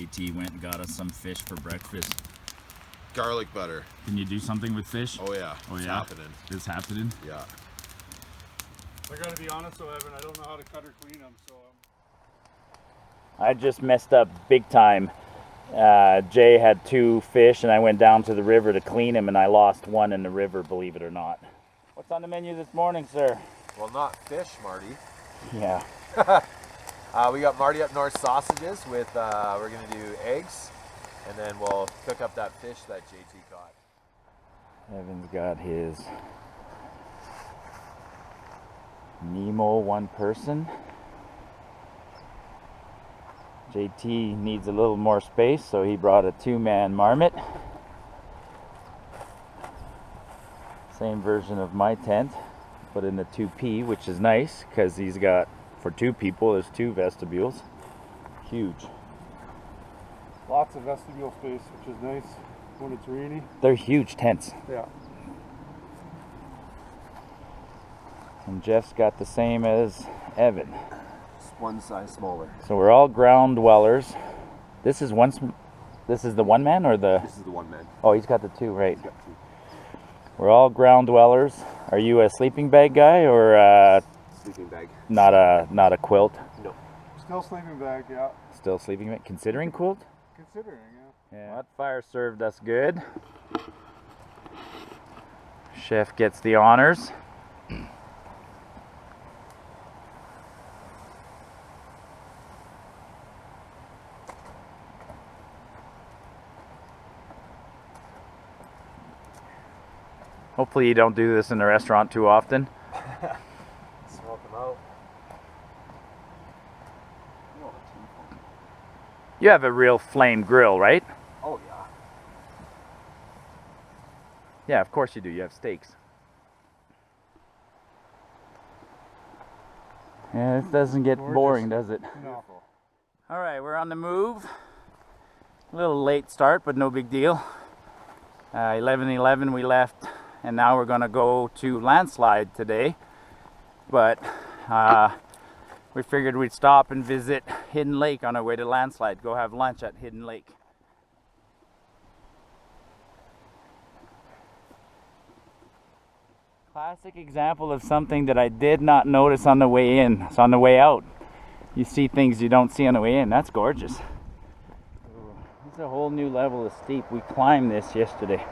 JT went and got us some fish for breakfast. Garlic butter. Can you do something with fish? Oh yeah. Oh it's yeah. happening. It's happening. Yeah. I gotta be honest though, Evan, I don't know how to cut or clean them, so. I just messed up big time. Jay had 2 fish and I went down to the river to clean them and I lost one in the river, believe it or not. What's on the menu this morning, sir? Well, not fish, Marty. Yeah. We got Martyupnorth sausages with, we're gonna do eggs, and then we'll cook up that fish that JT caught. Evan's got his Nemo 1 person. JT needs a little more space, so he brought a 2-man marmot. Same version of my tent, but in the 2P, which is nice because he's got, for 2 people, there's 2 vestibules. Huge. Lots of vestibule space, which is nice when it's rainy. They're huge tents. Yeah. And Geoff's got the same as Evan. Just one size smaller. So we're all ground dwellers. This is the 1 man or the? This is the 1 man. Oh, he's got the 2, right? He's got 2. We're all ground dwellers. Are you a sleeping bag guy or Sleeping bag. not a quilt? No. Still sleeping bag, yeah. Still sleeping bag. Considering quilt? Considering, yeah. Yeah. Well, that fire served us good. Chef gets the honors. Hopefully you don't do this in the restaurant too often. Smoke them out. You have a real flame grill, right? Oh yeah. Yeah, of course you do. You have steaks. Yeah, this doesn't get boring, does it? No. All right, we're on the move. A little late start, but no big deal. 11:11 we left, and now we're gonna go to Landslide today. But we figured we'd stop and visit Hidden Lake on our way to Landslide. Go have lunch at Hidden Lake. Classic example of something that I did not notice on the way in. It's on the way out. You see things you don't see on the way in. That's gorgeous. It's a whole new level of steep. We climbed this yesterday.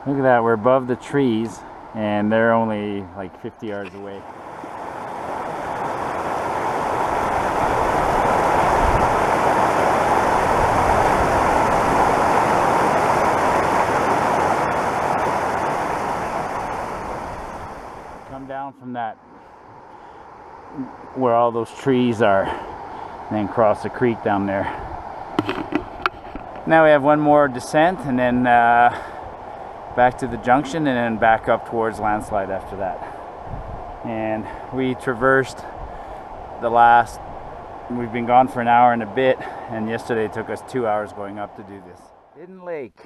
Look at that, we're above the trees and they're only like 50 yards away. Come down from that, where all those trees are, and then cross the creek down there. Now we have one more descent and then back to the junction and then back up towards Landslide after that. And we traversed we've been gone for an hour and a bit, and yesterday it took us 2 hours going up to do this. Hidden Lake.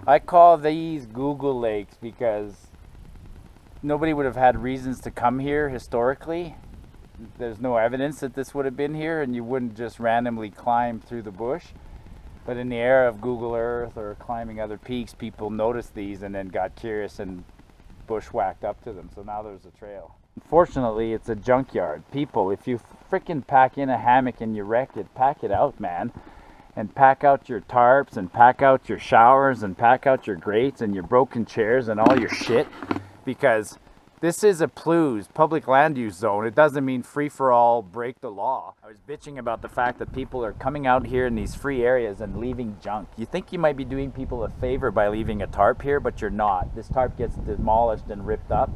I call these Google lakes because nobody would have had reasons to come here historically. There's no evidence that this would have been here, and you wouldn't just randomly climb through the bush. But in the era of Google Earth or climbing other peaks, people noticed these and then got curious and bushwhacked up to them. So now there's a trail. Unfortunately, it's a junkyard. People, if you frickin' pack in a hammock and you wreck it, pack it out, man. And pack out your tarps and pack out your showers and pack out your grates and your broken chairs and all your shit. Because this is a P.L.U.Z, public land use zone. It doesn't mean free for all, break the law. I was bitching about the fact that people are coming out here in these free areas and leaving junk. You think you might be doing people a favor by leaving a tarp here, but you're not. This tarp gets demolished and ripped up,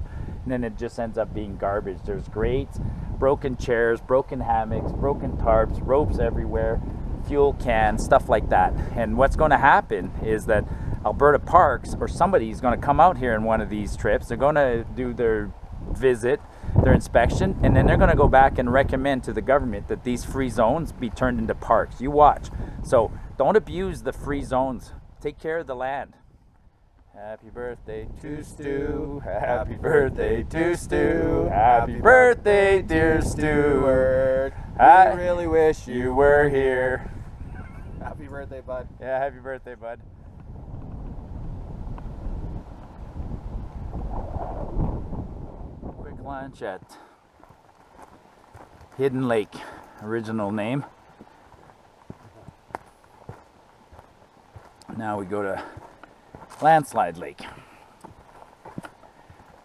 and then it just ends up being garbage. There's grates, broken chairs, broken hammocks, broken tarps, ropes everywhere, fuel cans, stuff like that. And what's going to happen is that Alberta Parks or somebody's going to come out here in one of these trips. They're going to do their visit their inspection, and then they're going to go back and recommend to the government that these free zones be turned into parks. You watch. So don't abuse the free zones. Take care of the land. Happy birthday to Stu. Happy birthday to Stu. Happy birthday, dear Stuart. I really wish you were here. Happy birthday, bud. Yeah, happy birthday, bud. Quick lunch at Hidden Lake, original name. Now we go to Landslide Lake.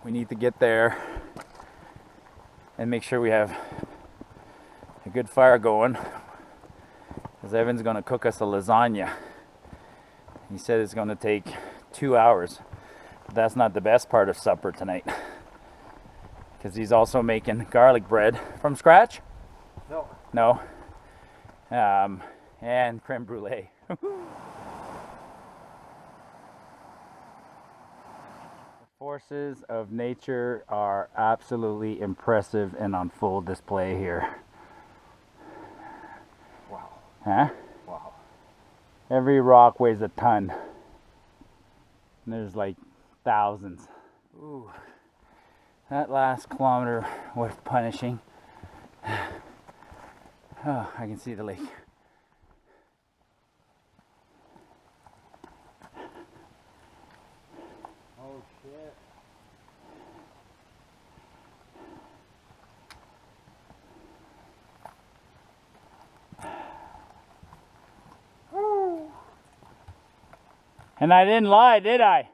We need to get there and make sure we have a good fire going, because Evan's going to cook us a lasagna. He said it's going to take 2 hours. But that's not the best part of supper tonight, because he's also making garlic bread from scratch. No. And creme brulee. Forces of nature are absolutely impressive and on full display here. Wow. Huh? Wow. Every rock weighs a ton. And there's like thousands. Ooh. That last kilometer was punishing. Oh, I can see the lake. Oh shit. And I didn't lie, did I?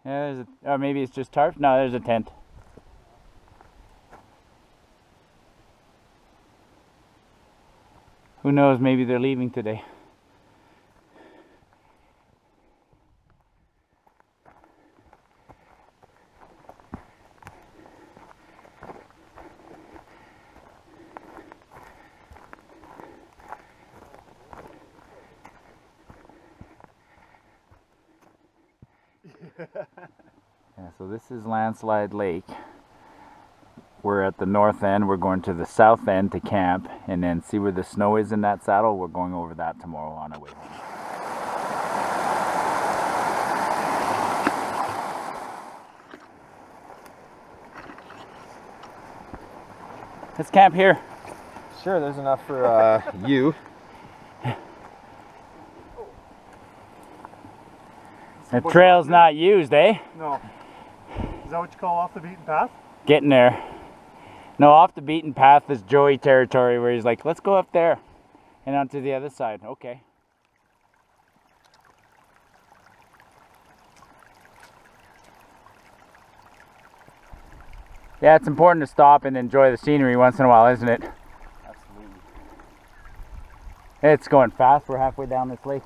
Yeah, there's a, or maybe it's just tarp. No, there's a tent. Who knows, maybe they're leaving today. Yeah, so this is Landslide Lake. We're at the north end. We're going to the south end to camp and then see where the snow is in that saddle. We're going over that tomorrow on our way home. Let's camp here. Sure, there's enough for you. The trail's not used, eh? No. Is that what you call off the beaten path? Getting there. No, off the beaten path is Joey territory, where he's like, let's go up there and onto the other side. Okay. Yeah, it's important to stop and enjoy the scenery once in a while, isn't it? Absolutely. It's going fast. We're halfway down this lake.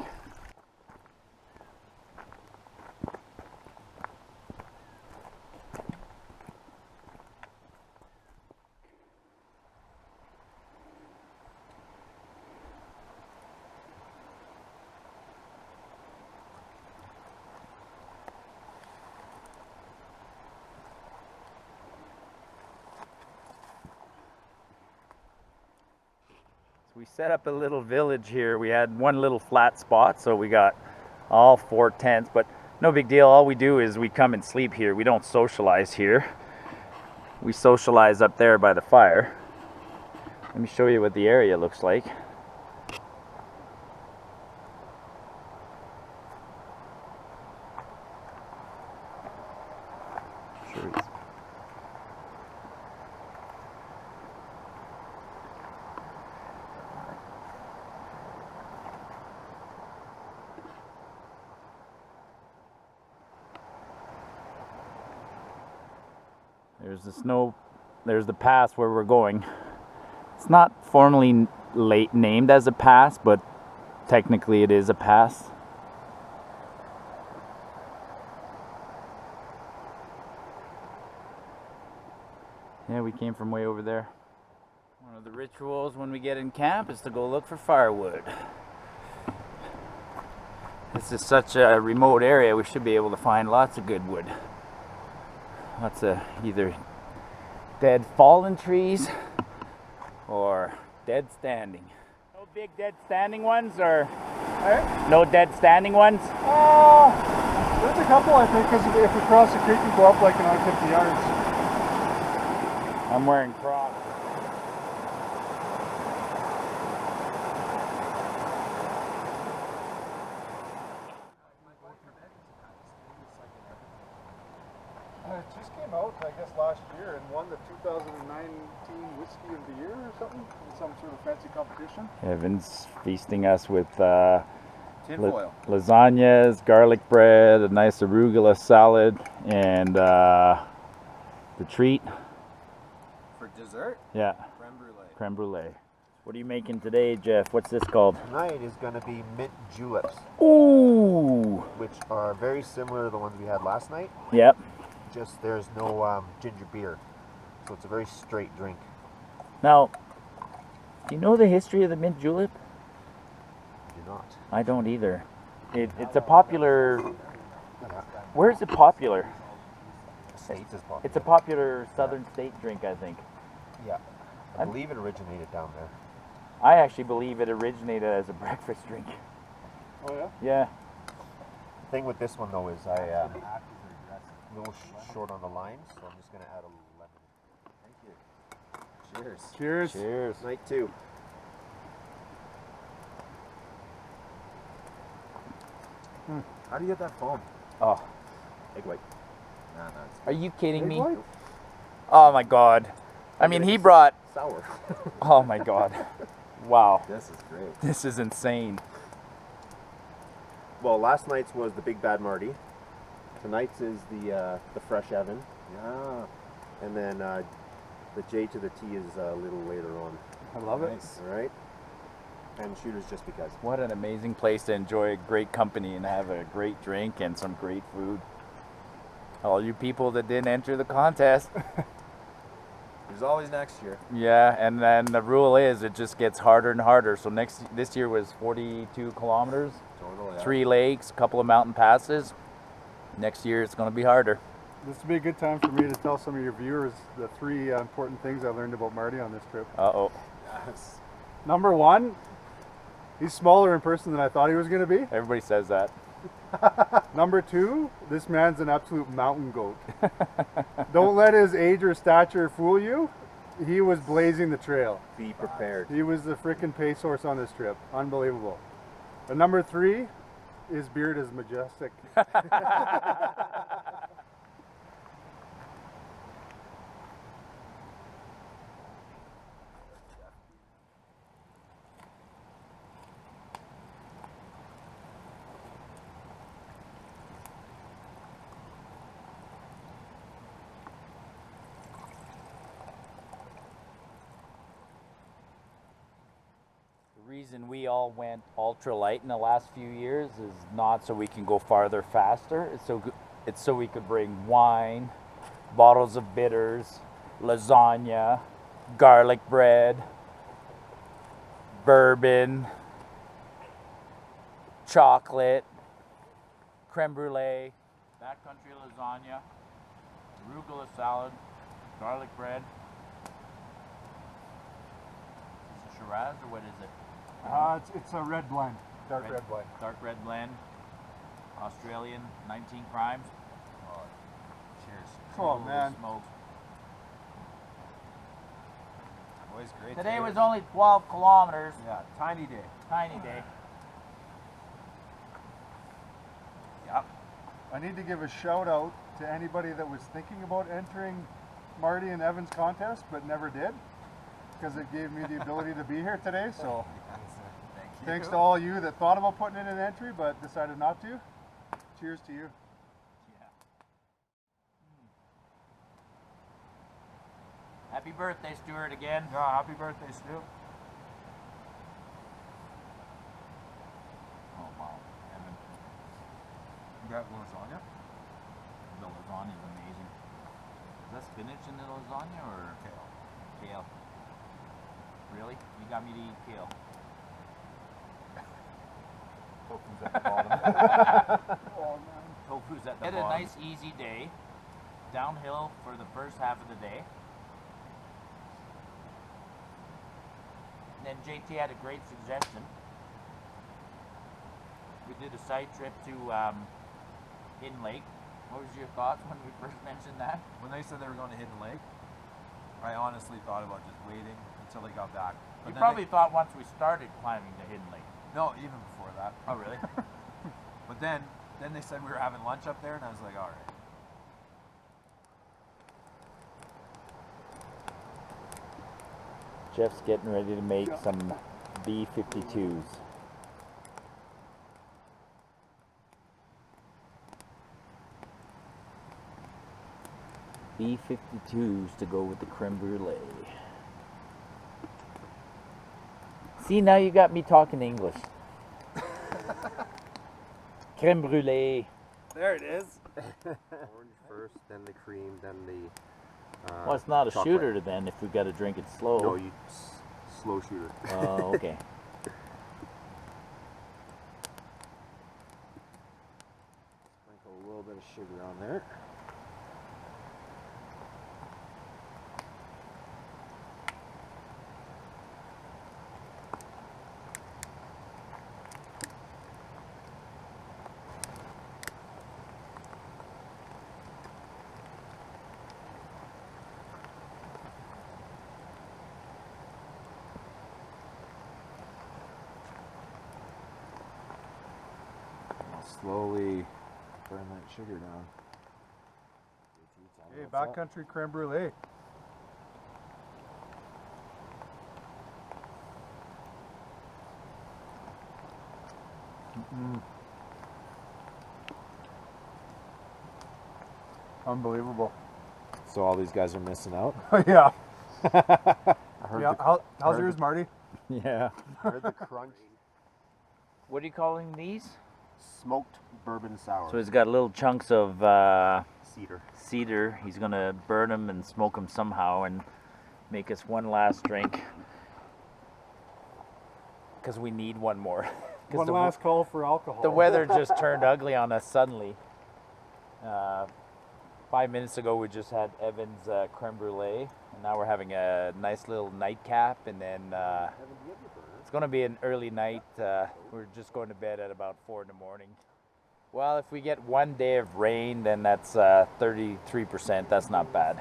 We set up a little village here. We had one little flat spot, so we got all 4 tents, but no big deal. All we do is we come and sleep here. We don't socialize here. We socialize up there by the fire. Let me show you what the area looks like. There's the snow, there's the pass where we're going. It's not formally named as a pass, but technically it is a pass. Yeah, we came from way over there. One of the rituals when we get in camp is to go look for firewood. This is such a remote area, we should be able to find lots of good wood. Lots of either dead fallen trees or dead standing. No big dead standing ones, or no dead standing ones? There's a couple, I think, because if we cross the creek, we go up like another 50 yards. I'm wearing Crocs. It just came out, I guess, last year and won the 2019 Whiskey of the Year or something in some sort of fancy competition. Evan's feasting us with Tinfoil. lasagnas, garlic bread, a nice arugula salad, and the treat. For dessert, Yeah, creme brulee. creme brulee. What are you making today, Geoff? What's this called? Tonight is going to be mint juleps, Ooh! which are very similar to the ones we had last night. Yep. Just there's no ginger beer, so it's a very straight drink. Now, do you know the history of the mint julep? Do not. I don't either. It's a popular... Where is it popular? States is popular. It's a popular southern state drink, I think. Yeah, I believe it originated down there. I actually believe it originated as a breakfast drink. Oh, yeah? Yeah. The thing with this one though is I'm a little short on the lime, so I'm just going to add a lemon. Thank you. Cheers. Cheers. Cheers. Night two. How do you get that foam? Oh, Egg white. Nah, no, it's are you kidding me? Egg white? Oh my God. I mean, he brought... Sour. Oh my God. Wow. This is great. This is insane. Well, last night's was the Big Bad Marty. Tonight's is the Fresh Evan. Yeah. And then the J to the T is a little later on. I love it. Nice. All right. And shooters just because. What an amazing place to enjoy great company and have a great drink and some great food. All you people that didn't enter the contest. There's always next year. Yeah, and then the rule is it just gets harder and harder. So this year was 42 kilometers, Total, yeah. 3 lakes, a couple of mountain passes. Next year it's going to be harder. This would be a good time for me to tell some of your viewers the 3 important things I learned about Marty on this trip. Uh-oh. Yes. Number 1, he's smaller in person than I thought he was going to be. Everybody says that. Number 2, this man's an absolute mountain goat. Don't let his age or stature fool you. He was blazing the trail. Be prepared. He was the freaking pace horse on this trip. Unbelievable. And number 3, his beard is majestic. The reason we all went ultralight in the last few years is not so we can go farther faster. It's so we could bring wine, bottles of bitters, lasagna, garlic bread, bourbon, chocolate, creme brulee, backcountry lasagna, arugula salad, garlic bread. Is it Shiraz or what is it? It's a red blend. Dark red blend. Dark red blend. Australian, 19 crimes. Oh, cheers. Oh, Holy man. smokes. Always great. Today to was hear. only 12 kilometers. Yeah, tiny day. Tiny day. Yep. I need to give a shout out to anybody that was thinking about entering Marty and Evan's contest but never did, because it gave me the ability to be here today. So Thank you. thanks to all you that thought about putting in an entry but decided not to. Cheers to you. Yeah. Happy birthday, Stuart, again. Yeah, happy birthday, Stu. Oh, wow. Evan, You got lasagna? the lasagna is amazing. Is that spinach in the lasagna or kale? Kale. Really? You got me to eat kale. Tofu's at the bottom. Oh, man. Tofu's at the bottom. We had a nice easy day. downhill for the first half of the day. And then JT had a great suggestion. We did a side trip to Hidden Lake. What was your thoughts when we first mentioned that? When they said they were going to Hidden Lake, I honestly thought about just waiting until they got back. You probably thought once we started climbing to Hidden Lake. No, even before that. Oh, really? But then they said we were having lunch up there, and I was like, all right. Geoff's getting ready to make some B-52s. B-52s to go with the creme brulee. See, now you got me talking English. Creme brulee. There it is. Orange first, then the cream, then the. Well, it's not a chocolate. shooter then if we got to drink it slow. No, you slow shooter. Oh, okay. Sprinkle a little bit of sugar on there. Slowly burn that sugar down. Hey, backcountry creme brulee. Unbelievable. So all these guys are missing out. Yeah. I heard Yeah. the, How's yours, Marty? Yeah. heard the crunch. What are you calling these? Smoked bourbon sour. So he's got little chunks of Cedar. cedar. He's gonna burn them and smoke them somehow and make us one last drink. Because we need one more. One last call for alcohol. The weather just turned ugly on us suddenly. 5 minutes ago we just had Evan's creme brulee, and now we're having a nice little nightcap, and then it's going to be an early night. We're just going to bed at about 4 in the morning. Well, if we get one day of rain, then that's 33%. That's not bad.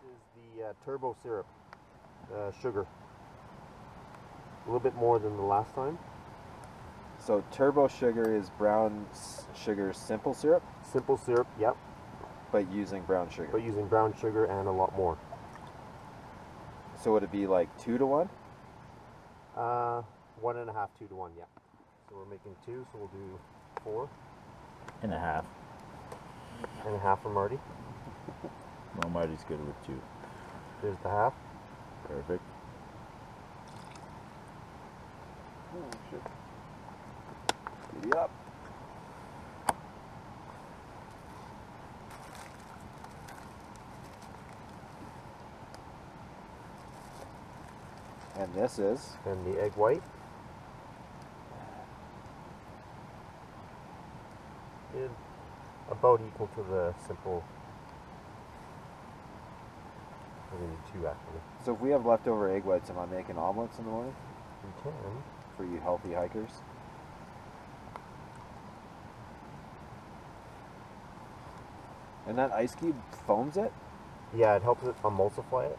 This is the turbo syrup, sugar. A little bit more than the last time. So turbo sugar is brown sugar simple syrup, Simple syrup, yep, but using brown sugar. but using brown sugar and a lot more. So would it be like 2 to 1? 1.5, 2 to 1, yeah. So we're making 2, so we'll do 4 And a half. and a half for Marty. Well, Marty's good with 2. There's the half. Perfect. Oh, shit. Giddy up. And this is? And the egg white is about equal to the simple. We're going to do 2 actually. So if we have leftover egg whites, am I making omelets in the morning We can. for you healthy hikers? And that ice cube foams it? Yeah, it helps it emulsify it.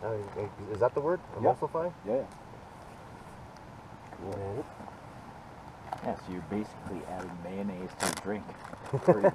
Is that the word? Yeah. Emulsify? Yeah. Cool. Yeah, so you're basically adding mayonnaise to a drink. Pretty much.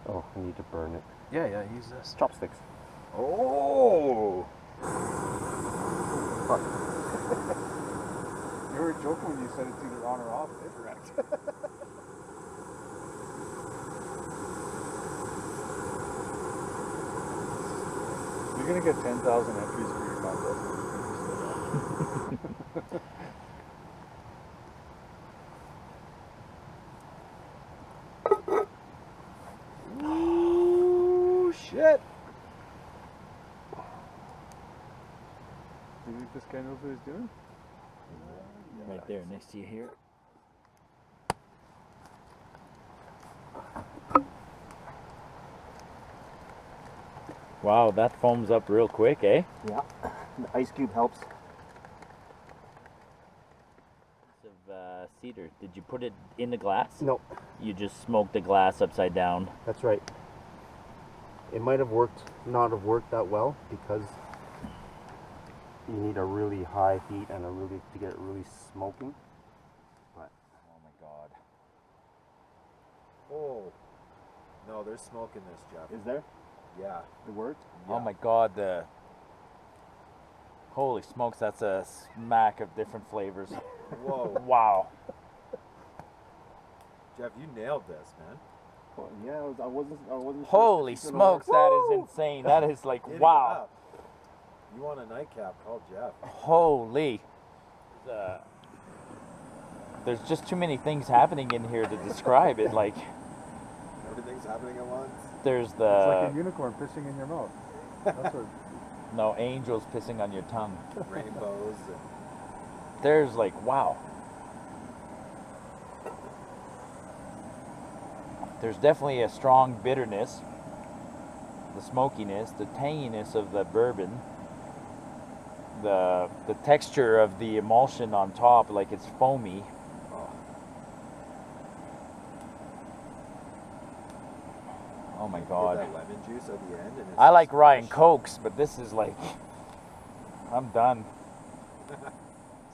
Oh, I need to burn it. Yeah, use this. Chopsticks. Oh! Fuck. You were joking when you said it's either on or off. Correct. You're gonna get 10,000 entries for your contest. Shit! Do you think this guy knows what he's doing? Right there, next to you here. Wow, that foams up real quick, eh? Yeah, the ice cube helps. Of cedar. Did you put it in the glass? No, You just smoked the glass upside down. that's right. It might have not have worked that well because you need a really high heat and to get it really smoking. But Oh my god. Oh. No, there's smoke in this, Geoff. is there? Yeah. It worked? Oh my god, holy smokes, that's a smack of different flavors. Whoa. Wow. Jeff, you nailed this, man. Well, yeah, I wasn't sure Holy if it's gonna work. smokes, that is insane. That is like, Giddy wow. up. You want a nightcap, call Jeff. Holy. There's just too many things happening in here to describe it. Like, Everything's happening at once. there's It's like a the, unicorn pissing in your mouth. That's what. no, angels pissing on your tongue. Rainbows. And There's like, wow. There's definitely a strong bitterness, the smokiness, the tanginess of the bourbon, the texture of the emulsion on top, like it's foamy. Oh my get god. that lemon juice at the end. And it's I like just Ryan fresh. Cokes, but this is like, I'm done.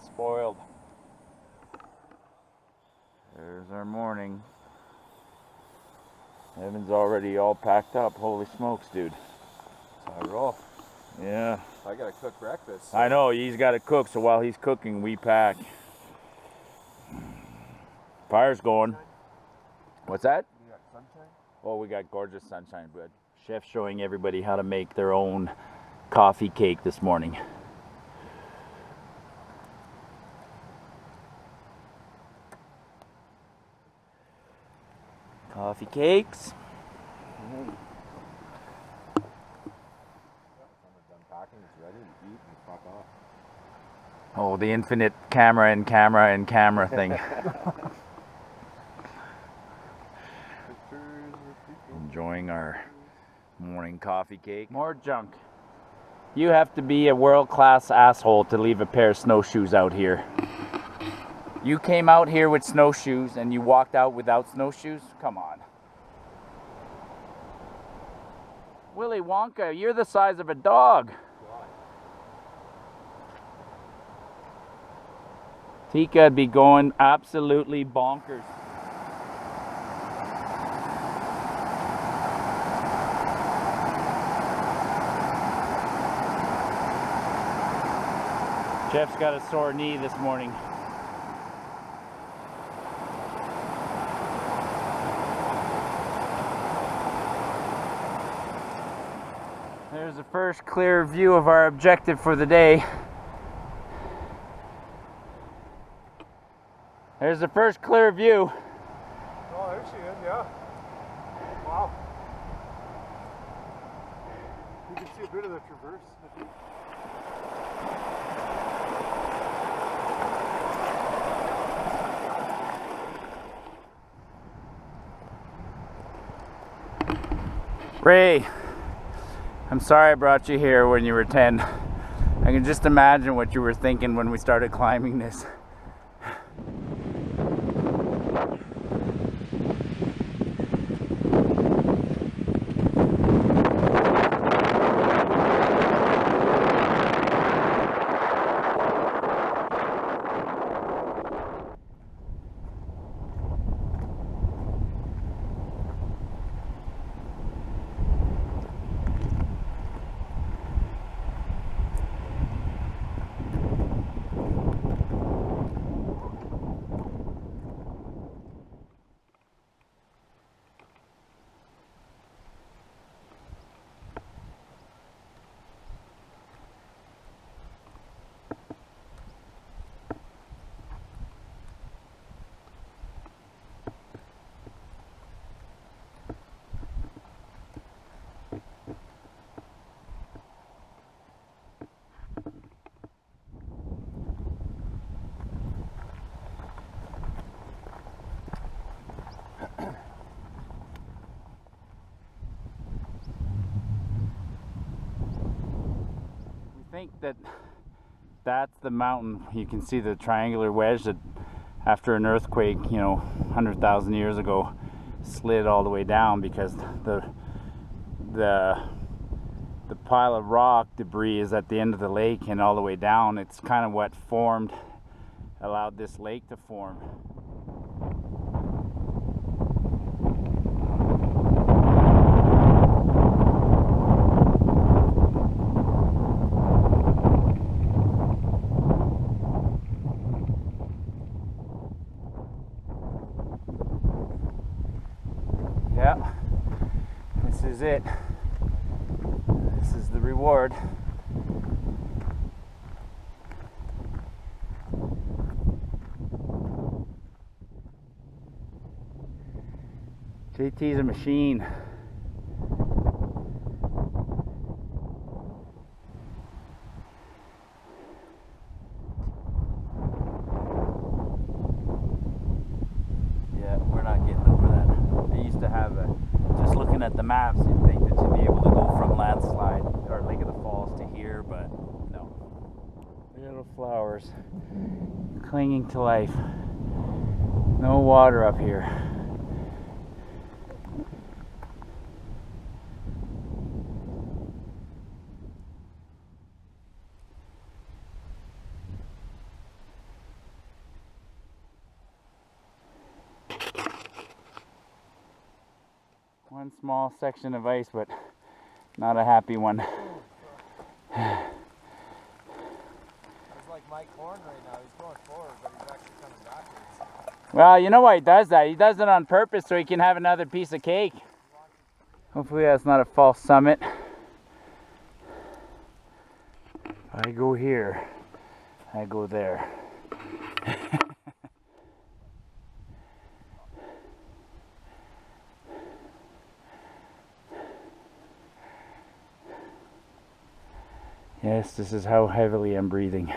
Spoiled. There's our morning. Evan's already all packed up. Holy smokes, dude. I roll. Yeah. I gotta cook breakfast. I know, he's got to cook, so while he's cooking, we pack. Fire's going. What's that? You got sunshine? Oh, we got gorgeous sunshine, bud. Chef's showing everybody how to make their own coffee cake this morning. Coffee cakes. When we're done packing, it's ready to eat and fuck off. Oh, the infinite camera and camera and camera thing. Enjoying our morning coffee cake. More junk. You have to be a world-class asshole to leave a pair of snowshoes out here. You came out here with snowshoes and you walked out without snowshoes? Come on. Willy Wonka, you're the size of a dog. Tika'd be going absolutely bonkers. Jeff's got a sore knee this morning. There's the first clear view of our objective for the day. There's the first clear view. Oh, there she is, yeah. Wow. You can see a bit of the traverse, I think. Ray, I'm sorry I brought you here when you were 10. I can just imagine what you were thinking when we started climbing this. think that that's the mountain. You can see the triangular wedge that after an earthquake, 100,000 years ago, slid all the way down because the pile of rock debris is at the end of the lake and all the way down. It's kind of what allowed this lake to form. Yeah, this is it. This is the reward. JT's a machine. Yeah, we're not getting over that. They used to have just looking at the maps, you'd think that you'd be able to go from Landslide or Lake of the Falls to here, but no. Little flowers clinging to life. No water up here. One small section of ice, but not a happy one. It's like Mike Horn right now. He's going forward, but he's actually coming backwards. Well, you know why he does that? He does it on purpose so he can have another piece of cake. Hopefully that's not a false summit. I go here, I go there. Yes, this is how heavily I'm breathing.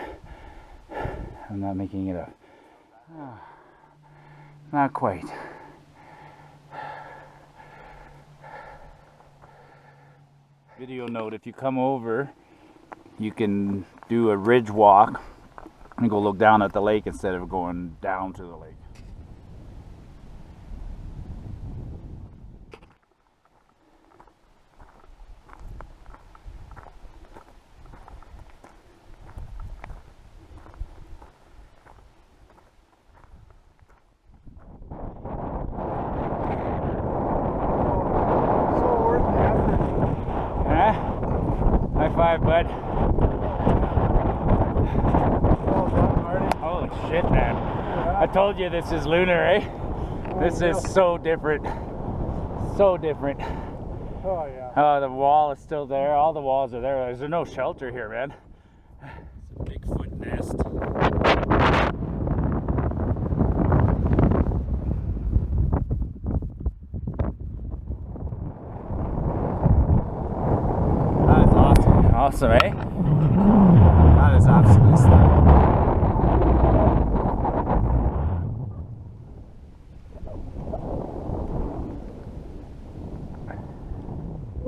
I'm not making it up. Not quite. Video note, if you come over, you can do a ridge walk and go look down at the lake instead of going down to the lake. High five, bud. Holy shit, man. I told you this is lunar, eh? This is so different. So different. Oh yeah. Oh, the wall is still there. All the walls are there. There's no shelter here, man. It's a Bigfoot nest. Awesome, eh? That is absolutely stunning.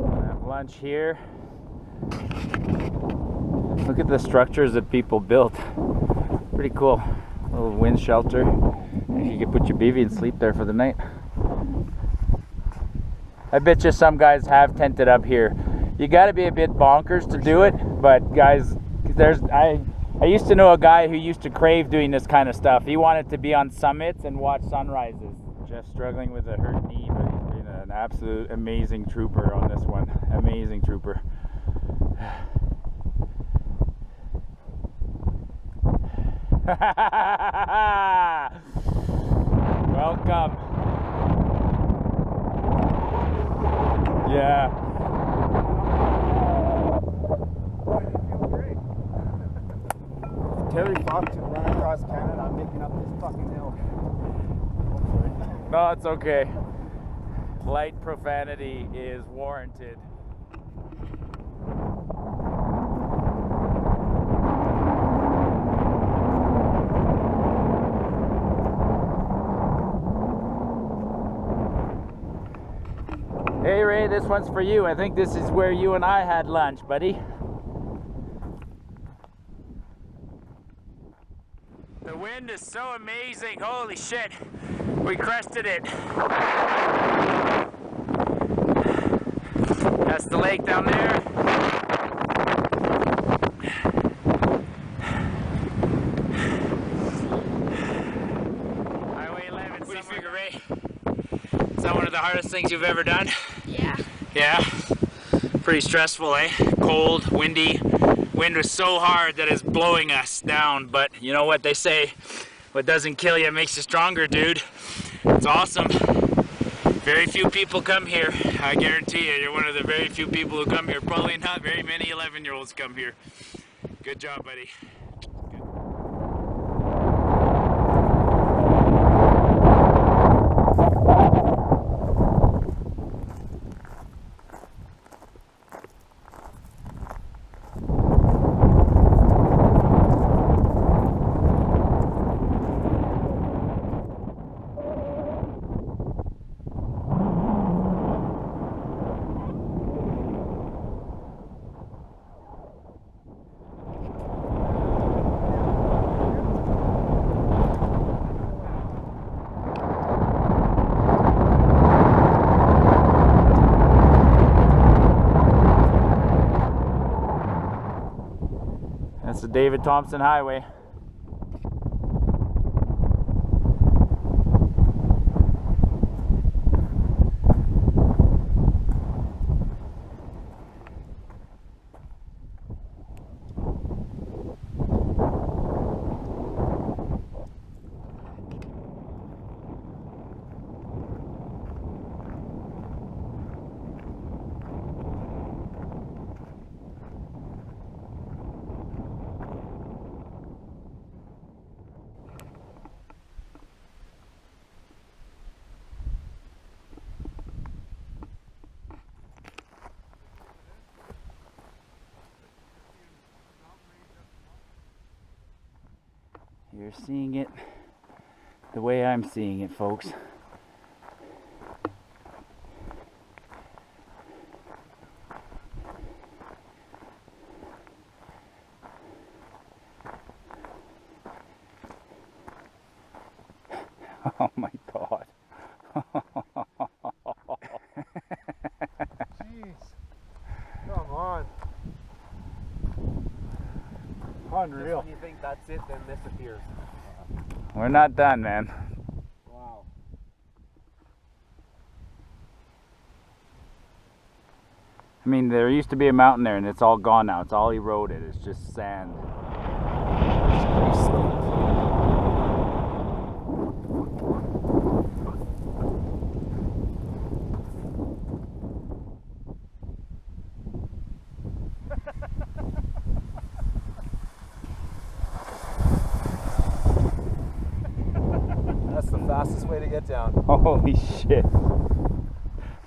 I have lunch here. Look at the structures that people built. Pretty cool. A little wind shelter. You could put your BV and sleep there for the night. I bet you some guys have tented up here. You got to be a bit bonkers to do it, but guys, I used to know a guy who used to crave doing this kind of stuff. He wanted to be on summits and watch sunrises. Jeff's struggling with a hurt knee, but he's been an absolute amazing trooper on this one. Amazing trooper. Welcome. Yeah. Terry Fox would run across Canada, I'm making up this fucking hill. No, it's okay. Light profanity is warranted. Hey Ray, this one's for you. I think this is where you and I had lunch, buddy. The wind is so amazing. Holy shit. We crested it. That's the lake down there. Highway 11. What do you figure, Ray? Is that one of the hardest things you've ever done? Yeah. Yeah? Pretty stressful, eh? Cold, windy. Wind was so hard that it's blowing us down, but you know what they say, what doesn't kill you makes you stronger, dude. It's awesome. Very few people come here. I guarantee you, you're one of the very few people who come here. Probably not very many 11-year-olds come here. Good job, buddy. That's the David Thompson Highway. You're seeing it the way I'm seeing it, folks. Oh my God. Jeez. Come on. Unreal. When you think that's it, then this appears. We're not done, man. Wow. I mean, there used to be a mountain there and it's all gone now. It's all eroded. It's just sand. It's pretty steep. That's the fastest way to get down. Holy shit.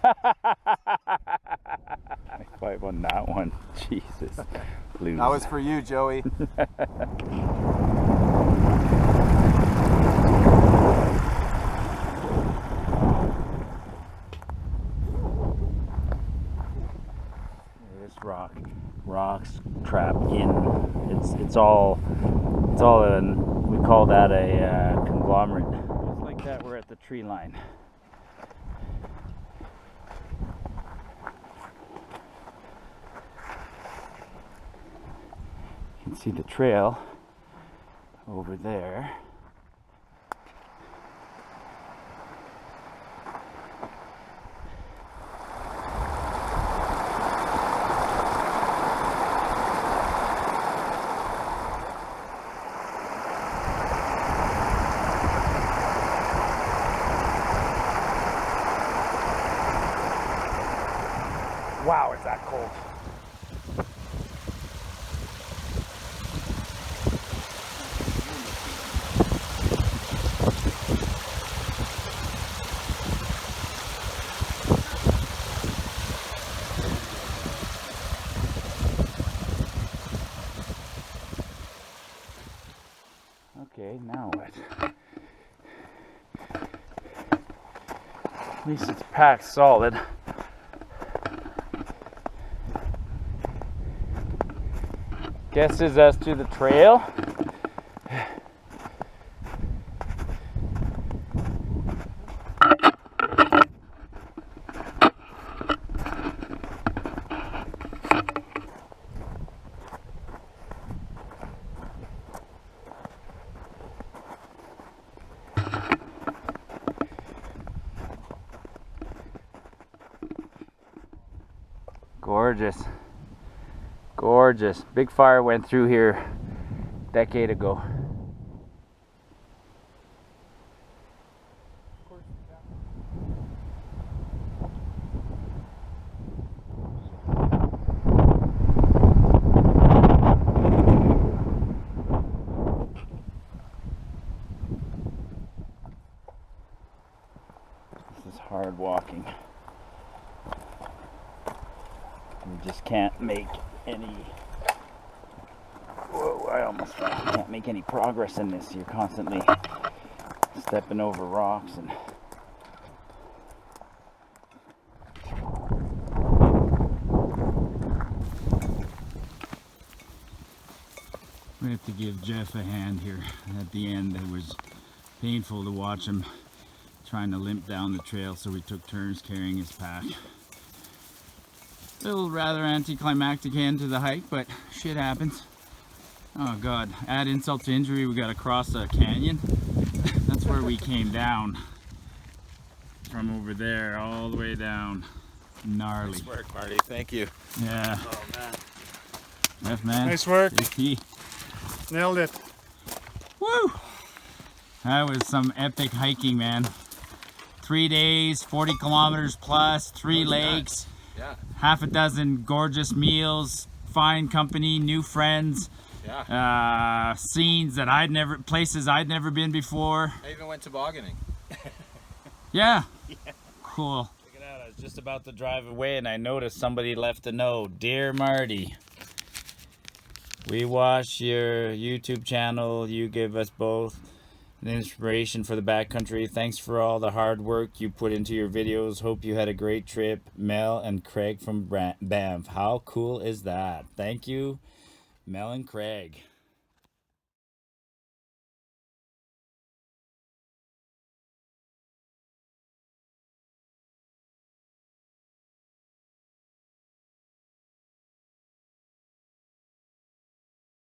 High five on that one. Jesus. Lose. That was for you, Joey. This rocks trapped in. It's all we call that a conglomerate. Just like that, we're at the tree line. You can see the trail over there. Wow, is that cold? Okay, now what? At least it's packed solid. Guesses as to the trail. gorgeous. Gorgeous. Big fire went through here a decade ago. This is hard walking. You just can't make any. Whoa, I almost fell. You can't make any progress in this. You're constantly stepping over rocks and. We have to give Geoff a hand here at the end. It was painful to watch him trying to limp down the trail, so we took turns carrying his pack. Little rather anticlimactic end to the hike, but shit happens. Oh god, add insult to injury, we got to cross a canyon. That's where we came down. From over there all the way down. Gnarly. Nice work, Marty. Thank you. Yeah. Oh man. Geoff, man. Nice work. JT. Nailed it. Woo! That was some epic hiking, man. 3 days, 40 kilometers plus, 3 lakes. Yeah. Half a dozen gorgeous meals, fine company, new friends, Yeah. scenes that places I'd never been before. I even went tobogganing. Yeah. Cool. Check it out, I was just about to drive away and I noticed somebody left a note. Dear Marty, we watch your YouTube channel, you give us both an inspiration for the backcountry. Thanks for all the hard work you put into your videos. Hope you had a great trip. Mel and Craig from Banff. How cool is that? Thank you, Mel and Craig.